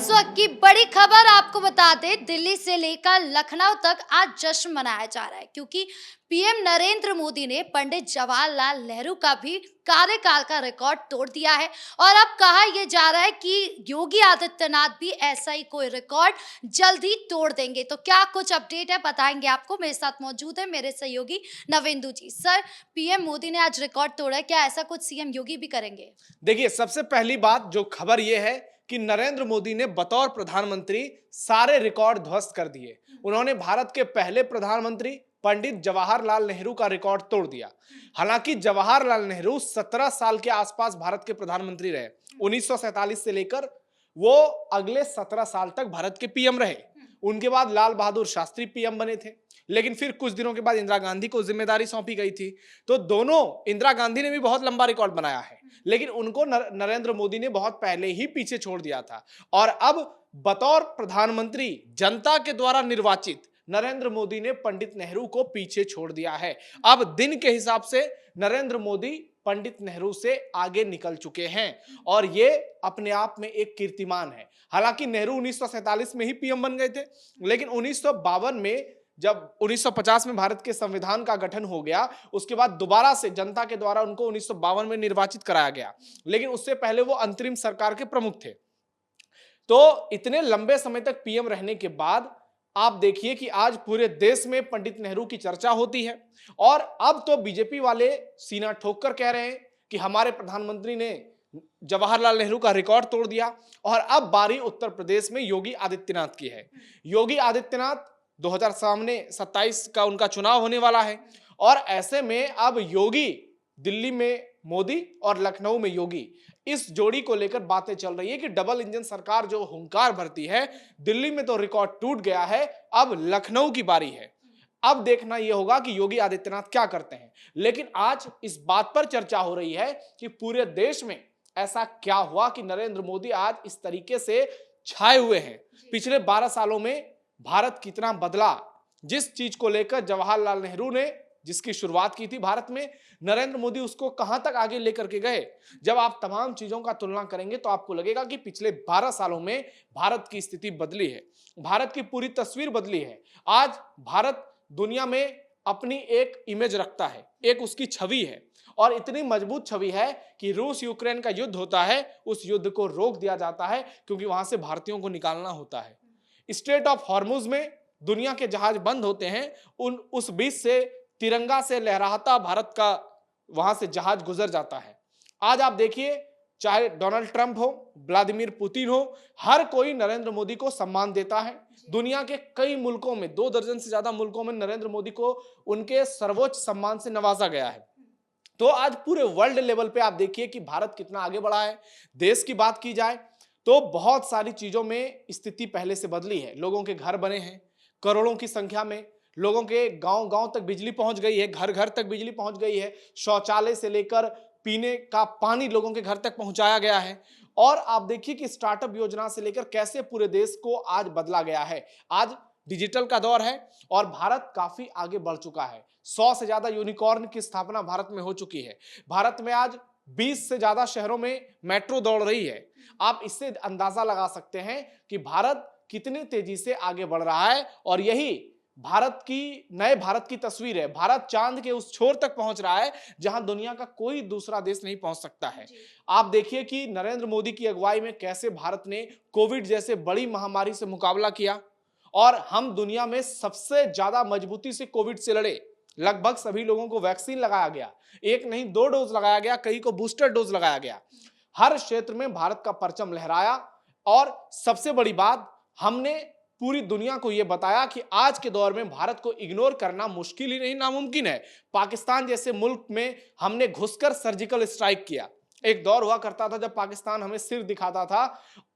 इस वक्त की बड़ी खबर आपको बता दें, दिल्ली से लेकर लखनऊ तक आज जश्न मनाया जा रहा है क्योंकि पीएम नरेंद्र मोदी ने पंडित जवाहरलाल नेहरू का भी कार्यकाल का रिकॉर्ड तोड़ दिया है। और अब कहा यह जा रहा है कि योगी आदित्यनाथ भी ऐसा ही कोई रिकॉर्ड जल्द ही तोड़ देंगे। तो क्या कुछ अपडेट है बताएंगे आपको। मेरे साथ मौजूद है मेरे सहयोगी नवेंदु जी। सर, पीएम मोदी ने आज रिकॉर्ड तोड़ा है, क्या ऐसा कुछ सीएम योगी भी करेंगे? देखिए, सबसे पहली बात जो खबर यह है कि नरेंद्र मोदी ने बतौर प्रधानमंत्री सारे रिकॉर्ड ध्वस्त कर दिए। उन्होंने भारत के पहले प्रधानमंत्री पंडित जवाहरलाल नेहरू का रिकॉर्ड तोड़ दिया। हालांकि जवाहरलाल नेहरू 17 साल के आसपास भारत के प्रधानमंत्री रहे। 1947 से लेकर वो अगले 17 साल तक भारत के पीएम रहे। उनके बाद लाल बहादुर शास्त्री पीएम बने थे, लेकिन फिर कुछ दिनों के बाद इंदिरा गांधी को जिम्मेदारी सौंपी गई थी। तो दोनों, इंदिरा गांधी ने भी बहुत लंबा रिकॉर्ड बनाया है, लेकिन उनको नरेंद्र मोदी ने बहुत पहले ही पीछे छोड़ दिया था। और अब बतौर प्रधानमंत्री जनता के द्वारा निर्वाचित नरेंद्र मोदी ने पंडित नेहरू को पीछे छोड़ दिया है। अब दिन के हिसाब से नरेंद्र मोदी पंडित नेहरू से आगे निकल चुके हैं और ये अपने आप में एक कीर्तिमान है। हालांकि नेहरू 1947 में ही पीएम बन गए थे, लेकिन 1952 में जब 1950 में भारत के संविधान का गठन हो गया, उसके बाद दोबारा से जनता के द्वारा उनको 1952 में निर्वाचित कराया गया, लेकिन उससे पहले वो अंतरिम सरकार के प्रमुख थे। तो इतने लंबे समय तक पीएम रहने के बाद आप देखिए कि आज पूरे देश में पंडित नेहरू की चर्चा होती है। और अब तो बीजेपी वाले सीना ठोक कर कह रहे हैं कि हमारे प्रधानमंत्री ने जवाहरलाल नेहरू का रिकॉर्ड तोड़ दिया। और अब बारी उत्तर प्रदेश में योगी आदित्यनाथ की है। योगी आदित्यनाथ 2027 का उनका चुनाव होने वाला है और ऐसे में अब योगी, दिल्ली में मोदी और लखनऊ में योगी, इस जोड़ी को लेकर बातें चल रही है कि डबल इंजन सरकार जो हुंकार भरती है। दिल्ली में तो रिकॉर्ड टूट गया है, अब लखनऊ की बारी है। अब देखना यह होगा कि योगी आदित्यनाथ क्या करते हैं। लेकिन आज इस बात पर चर्चा हो रही है कि पूरे देश में ऐसा क्या हुआ कि नरेंद्र मोदी आज इस तरीके से छाए हुए हैं। पिछले 12 सालों में भारत कितना बदला, जिस चीज को लेकर जवाहरलाल नेहरू ने जिसकी शुरुआत की थी भारत में, नरेंद्र मोदी उसको कहां तक आगे लेकर के गए। जब आप तमाम चीजों का तुलना करेंगे तो आपको लगेगा कि पिछले 12 सालों में भारत की स्थिति बदली है, भारत की पूरी तस्वीर बदली है। आज भारत दुनिया में अपनी एक इमेज रखता है, एक उसकी छवि है, और इतनी मजबूत छवि है कि रूस यूक्रेन का युद्ध होता है, उस युद्ध को रोक दिया जाता है क्योंकि वहां से भारतीयों को निकालना होता है। स्ट्रेट ऑफ हॉर्मुज में दुनिया के जहाज बंद होते हैं, उस बीच से तिरंगा से लहराता भारत का वहां से जहाज गुजर जाता है। आज आप देखिए, चाहे डोनाल्ड ट्रंप हो, व्लादिमीर पुतिन हो, हर कोई नरेंद्र मोदी को सम्मान देता है। दुनिया के कई मुल्कों में, 2 दर्जन से ज्यादा मुल्कों में नरेंद्र मोदी को उनके सर्वोच्च सम्मान से नवाजा गया है। तो आज पूरे वर्ल्ड लेवल पे आप देखिए कि भारत कितना आगे बढ़ा है। देश की बात की जाए तो बहुत सारी चीजों में स्थिति पहले से बदली है। लोगों के घर बने हैं करोड़ों की संख्या में, लोगों के गांव गांव तक बिजली पहुंच गई है, घर घर तक बिजली पहुंच गई है, शौचालय से लेकर पीने का पानी लोगों के घर तक पहुंचाया गया है। और आप देखिए कि स्टार्टअप योजना से लेकर कैसे पूरे देश को आज बदला गया है। आज डिजिटल का दौर है और भारत काफी आगे बढ़ चुका है। 100 से ज्यादा यूनिकॉर्न की स्थापना भारत में हो चुकी है। भारत में आज 20 से ज्यादा शहरों में मेट्रो दौड़ रही है। आप इससे अंदाजा लगा सकते हैं कि भारत कितनी तेजी से आगे बढ़ रहा है। और यही नए भारत की तस्वीर है। भारत चांद के उस छोर तक पहुंच रहा है जहां दुनिया का कोई दूसरा देश नहीं पहुंच सकता है। आप देखिए कि नरेंद्र मोदी की अगुवाई में कैसे भारत ने कोविड जैसे बड़ी महामारी से मुकाबला किया और हम दुनिया में सबसे ज्यादा मजबूती से कोविड से लड़े। लगभग सभी लोगों को वैक्सीन लगाया गया, एक नहीं 2 डोज लगाया गया, कई को बूस्टर डोज लगाया गया। हर क्षेत्र में भारत का परचम लहराया। और सबसे बड़ी बात, हमने पूरी दुनिया को यह बताया कि आज के दौर में भारत को इग्नोर करना मुश्किल ही नहीं, नामुमकिन है। पाकिस्तान जैसे मुल्क में हमने घुसकर सर्जिकल स्ट्राइक किया। एक दौर हुआ करता था जब पाकिस्तान हमें सिर दिखाता था,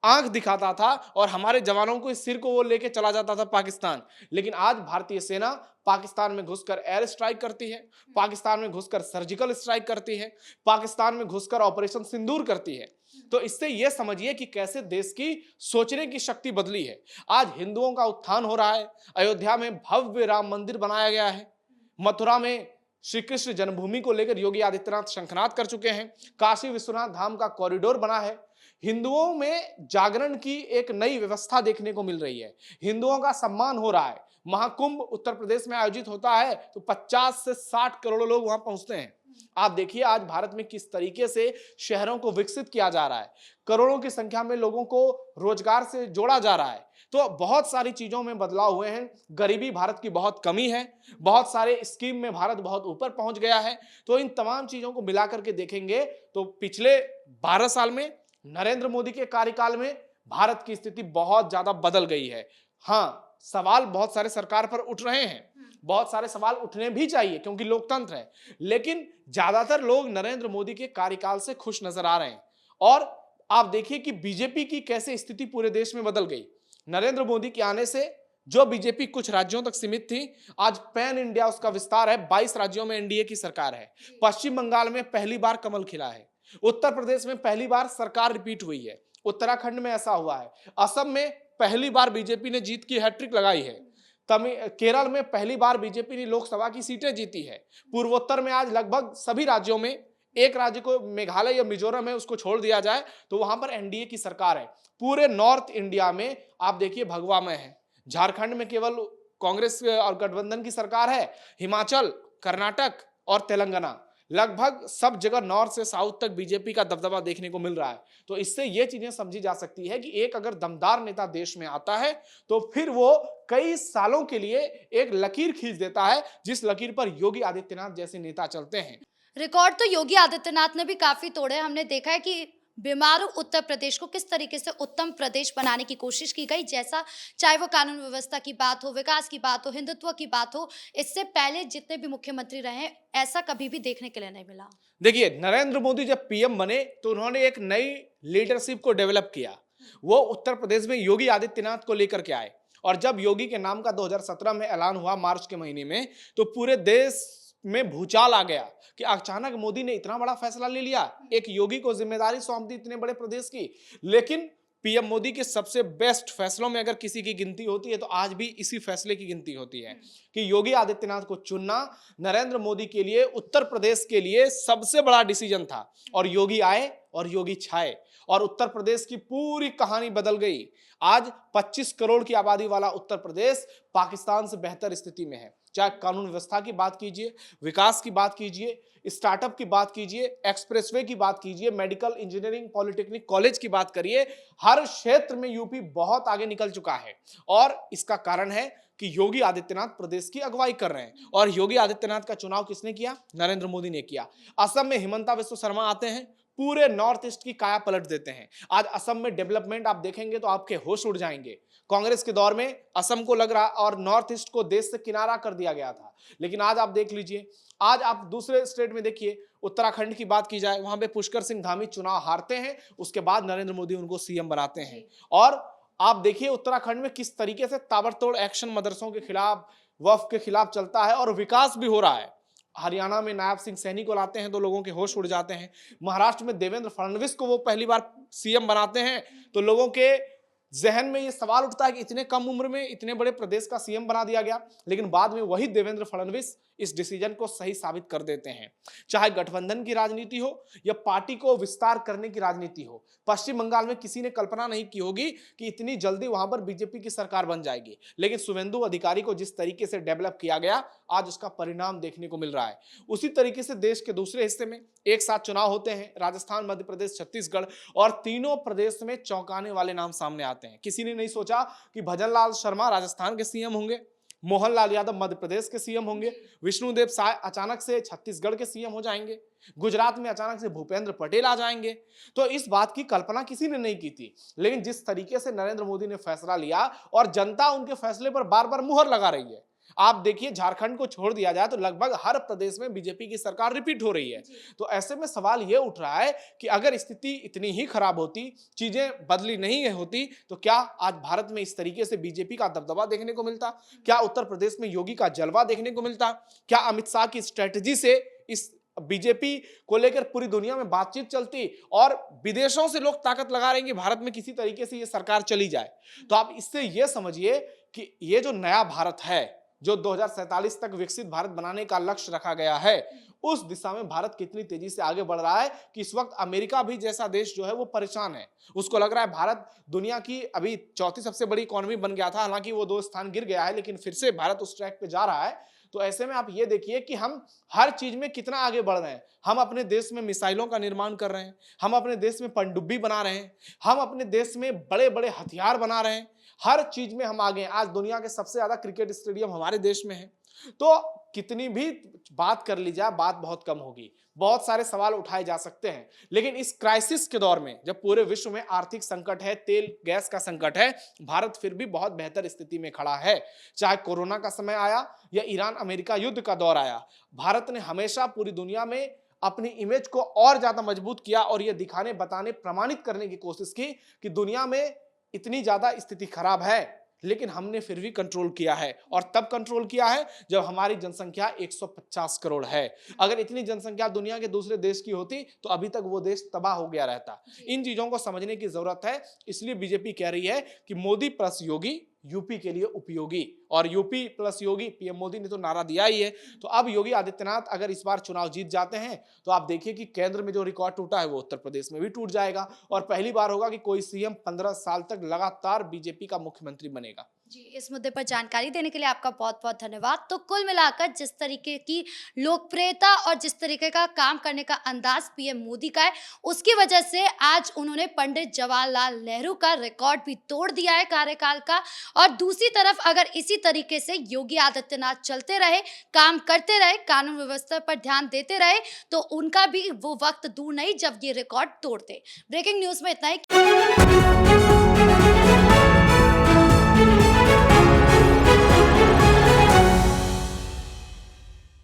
आंख दिखाता था और हमारे जवानों को इस सिर को वो लेके चला जाता था पाकिस्तान। लेकिन आज भारतीय सेना पाकिस्तान में घुसकर एयर स्ट्राइक करती है, पाकिस्तान में घुसकर सर्जिकल स्ट्राइक करती है, पाकिस्तान में घुसकर ऑपरेशन सिंदूर करती है। तो इससे यह समझिए कि कैसे देश की सोचने की शक्ति बदली है। आज हिंदुओं का उत्थान हो रहा है। अयोध्या में भव्य राम मंदिर बनाया गया है, मथुरा में श्री कृष्ण जन्मभूमि को लेकर योगी आदित्यनाथ शंखनाद कर चुके हैं। काशी विश्वनाथ धाम का कॉरिडोर बना है। हिंदुओं में जागरण की एक नई व्यवस्था देखने को मिल रही है। हिंदुओं का सम्मान हो रहा है। महाकुंभ उत्तर प्रदेश में आयोजित होता है तो 50 से 60 करोड़ लोग वहां पहुंचते हैं। आप देखिए आज भारत में किस तरीके से शहरों को विकसित किया जा रहा है। करोड़ों की संख्या में लोगों को रोजगार से जोड़ा जा रहा है। तो बहुत सारी चीजों में बदलाव हुए हैं। गरीबी भारत की बहुत कमी है। बहुत सारे स्कीम में भारत बहुत ऊपर पहुंच गया है। तो इन तमाम चीजों को मिलाकर के देखेंगे तो पिछले 12 साल में नरेंद्र मोदी के कार्यकाल में भारत की स्थिति बहुत ज्यादा बदल गई है। हाँ, सवाल बहुत सारे सरकार पर उठ रहे हैं। बहुत सारे सवाल उठने भी चाहिए क्योंकि लोकतंत्र है। लेकिन ज्यादातर लोग नरेंद्र मोदी के कार्यकाल से खुश नजर आ रहे हैं। और आप देखिए कि बीजेपी की कैसे स्थिति पूरे देश में बदल गई। नरेंद्र मोदी के आने से जो बीजेपी कुछ राज्यों तक सीमित थी, आज पैन इंडिया उसका विस्तार है। 22 राज्यों में एनडीए की सरकार है। पश्चिम बंगाल में पहली बार कमल खिला है। उत्तर प्रदेश में पहली बार सरकार रिपीट हुई है। उत्तराखंड में ऐसा हुआ है। असम में पहली बार बीजेपी ने जीत की हैट्रिक लगाई है। केरल में पहली बार बीजेपी ने लोकसभा की सीटें जीती है। पूर्वोत्तर में आज लगभग सभी राज्यों में, एक राज्य को मेघालय या मिजोरम है उसको छोड़ दिया जाए तो वहां पर एनडीए की सरकार है। पूरे नॉर्थ इंडिया में आप देखिए भगवामय है। झारखंड में केवल कांग्रेस और गठबंधन की सरकार है। हिमाचल, कर्नाटक और तेलंगाना, लगभग सब जगह नॉर्थ से साउथ तक बीजेपी का दबदबा देखने को मिल रहा है। तो इससे ये चीजें समझी जा सकती है कि एक अगर दमदार नेता देश में आता है तो फिर वो कई सालों के लिए एक लकीर खींच देता है, जिस लकीर पर योगी आदित्यनाथ जैसे नेता चलते हैं। रिकॉर्ड तो योगी आदित्यनाथ ने भी काफी तोड़े। हमने देखा है कि बीमारू उत्तर प्रदेश को किस तरीके से उत्तम प्रदेश बनाने की कोशिश की गई, जैसा चाहे वो कानून व्यवस्था की बात हो, विकास की बात हो, हिंदुत्व की बात हो। इससे पहले जितने भी मुख्यमंत्री रहे ऐसा कभी भी देखने के लिए नहीं मिला। देखिए, नरेंद्र मोदी जब पीएम बने तो उन्होंने एक नई लीडरशिप को डेवलप किया। वो उत्तर प्रदेश में योगी आदित्यनाथ को लेकर के आए और जब योगी के नाम का 2017 में ऐलान हुआ मार्च के महीने में, तो पूरे देश में भूचाल आ गया कि अचानक मोदी ने इतना बड़ा फैसला ले लिया, एक योगी को जिम्मेदारी सौंप दी इतने बड़े प्रदेश की। लेकिन पीएम मोदी के सबसे बेस्ट फैसलों में अगर किसी की गिनती होती है तो आज भी इसी फैसले की गिनती होती है कि योगी आदित्यनाथ को चुनना नरेंद्र मोदी के लिए, उत्तर प्रदेश के लिए सबसे बड़ा डिसीजन था। और योगी आए और योगी छाए और उत्तर प्रदेश की पूरी कहानी बदल गई। आज 25 करोड़ की आबादी वाला उत्तर प्रदेश पाकिस्तान से बेहतर स्थिति में है। चाहे कानून व्यवस्था की बात कीजिए, विकास की बात कीजिए, स्टार्टअप की बात कीजिए, एक्सप्रेसवे की बात कीजिए, मेडिकल, इंजीनियरिंग, पॉलिटेक्निक कॉलेज की बात करिए, हर क्षेत्र में यूपी बहुत आगे निकल चुका है। और इसका कारण है कि योगी आदित्यनाथ प्रदेश की अगुवाई कर रहे हैं। और योगी आदित्यनाथ का चुनाव किसने किया? नरेंद्र मोदी ने किया। असम में हिमंता बिस्वा शर्मा आते हैं, पूरे नॉर्थ ईस्ट की काया पलट देते हैं। आज असम में डेवलपमेंट आप देखेंगे तो आपके होश उड़ जाएंगे। कांग्रेस के दौर में असम को लग रहा और नॉर्थ ईस्ट को देश से किनारा कर दिया गया था, लेकिन आज आप देख लीजिए, आज आप दूसरे स्टेट में देखिए, उत्तराखंड की बात की जाए, वहां पे पुष्कर सिंह धामी चुनाव हारते हैं, उसके बाद नरेंद्र मोदी उनको सीएम बनाते हैं। और आप देखिए उत्तराखंड में किस तरीके से ताबड़तोड़ एक्शन मदरसों के खिलाफ, वक्फ के खिलाफ चलता है और विकास भी हो रहा है। हरियाणा में नायब सिंह सैनी को लाते हैं तो लोगों के होश उड़ जाते हैं। महाराष्ट्र में देवेंद्र फडणवीस को वो पहली बार सीएम बनाते हैं तो लोगों के जहन में ये सवाल उठता है कि इतने कम उम्र में इतने बड़े प्रदेश का सीएम बना दिया गया। लेकिन बाद में वही देवेंद्र फडणवीस इस डिसीजन को सही साबित कर देते हैं। चाहे गठबंधन की राजनीति हो या पार्टी को विस्तार करने की राजनीति हो, पश्चिम बंगाल में किसी ने कल्पना नहीं की होगी कि इतनी जल्दी वहां पर बीजेपी की सरकार बन जाएगी। लेकिन शुवेंदु अधिकारी को जिस तरीके से डेवलप किया गया, आज उसका परिणाम देखने को मिल रहा है। उसी तरीके से देश के दूसरे हिस्से में एक साथ चुनाव होते हैं, राजस्थान, मध्य प्रदेश, छत्तीसगढ़, और तीनों प्रदेश में चौंकाने वाले नाम सामने आते हैं। किसी ने नहीं सोचा कि भजनलाल शर्मा राजस्थान के सीएम होंगे, मोहनलाल यादव मध्य प्रदेश के सीएम होंगे, विष्णुदेव साय अचानक से छत्तीसगढ़ के सीएम हो जाएंगे, गुजरात में अचानक से भूपेंद्र पटेल आ जाएंगे। तो इस बात की कल्पना किसी ने नहीं की थी। लेकिन जिस तरीके से नरेंद्र मोदी ने फैसला लिया और जनता उनके फैसले पर बार बार मुहर लगा रही है। आप देखिए, झारखंड को छोड़ दिया जाए तो लगभग हर प्रदेश में बीजेपी की सरकार रिपीट हो रही है। तो ऐसे में सवाल यह उठ रहा है कि अगर स्थिति इतनी ही खराब होती, चीजें बदली नहीं होती, तो क्या आज भारत में इस तरीके से बीजेपी का दबदबा देखने को मिलता? क्या उत्तर प्रदेश में योगी का जलवा देखने को मिलता? क्या अमित शाह की स्ट्रेटजी से इस बीजेपी को लेकर पूरी दुनिया में बातचीत चलती और विदेशों से लोग ताकत लगा रहे हैं कि भारत में किसी तरीके से ये सरकार चली जाए? तो आप इससे ये समझिए कि ये जो नया भारत है, जो 2047 तक विकसित भारत बनाने का लक्ष्य रखा गया है, उस दिशा में भारत कितनी तेजी से आगे बढ़ रहा है कि इस वक्त अमेरिका भी जैसा देश जो है वो परेशान है। उसको लग रहा है भारत दुनिया की अभी चौथी सबसे बड़ी इकोनॉमी बन गया था, हालांकि वो 2 स्थान गिर गया है, लेकिन फिर से भारत उस ट्रैक पे जा रहा है। तो ऐसे में आप ये देखिए कि हम हर चीज में कितना आगे बढ़ रहे हैं। हम अपने देश में मिसाइलों का निर्माण कर रहे हैं, हम अपने देश में पनडुब्बी बना रहे हैं, हम अपने देश में बड़े बड़े हथियार बना रहे हैं, हर चीज में हम आगे हैं। आज दुनिया के सबसे ज्यादा क्रिकेट स्टेडियम हमारे देश में है। तो कितनी भी बात कर ली जाए, बात बहुत कम होगी। बहुत सारे सवाल उठाए जा सकते हैं, लेकिन इस क्राइसिस के दौर में जब पूरे विश्व में आर्थिक संकट है, तेल गैस का संकट है, भारत फिर भी बहुत बेहतर स्थिति में खड़ा है। चाहे कोरोना का समय आया या ईरान अमेरिका युद्ध का दौर आया, भारत ने हमेशा पूरी दुनिया में अपनी इमेज को और ज्यादा मजबूत किया और यह दिखाने, बताने, प्रमाणित करने की कोशिश की कि दुनिया में इतनी ज्यादा स्थिति खराब है, लेकिन हमने फिर भी कंट्रोल किया है। और तब कंट्रोल किया है जब हमारी जनसंख्या 150 करोड़ है। अगर इतनी जनसंख्या दुनिया के दूसरे देश की होती तो अभी तक वो देश तबाह हो गया रहता। इन चीजों को समझने की जरूरत है। इसलिए बीजेपी कह रही है कि मोदी प्लस योगी यूपी के लिए उपयोगी, और यूपी प्लस योगी, पीएम मोदी ने तो नारा दिया ही है। तो अब योगी आदित्यनाथ अगर इस बार चुनाव जीत जाते हैं तो आप देखिए कि केंद्र में जो रिकॉर्ड टूटा है वो उत्तर प्रदेश में भी टूट जाएगा, और पहली बार होगा कि कोई सीएम 15 साल तक लगातार बीजेपी का मुख्यमंत्री बनेगा। जी, इस मुद्दे पर जानकारी देने के लिए आपका बहुत-बहुत धन्यवाद। तो कुल मिलाकर जिस तरीके की लोकप्रियता और जिस तरीके का काम करने का अंदाज पीएम मोदी का है, उसकी वजह से आज उन्होंने पंडित जवाहरलाल नेहरू का रिकॉर्ड भी तोड़ दिया है कार्यकाल का। और दूसरी तरफ अगर इसी तरीके से योगी आदित्यनाथ चलते रहे, काम करते रहे, कानून व्यवस्था पर ध्यान देते रहे, तो उनका भी वो वक्त दूर नहीं जब ये रिकॉर्ड तोड़ते। ब्रेकिंग न्यूज़ में इतना ही।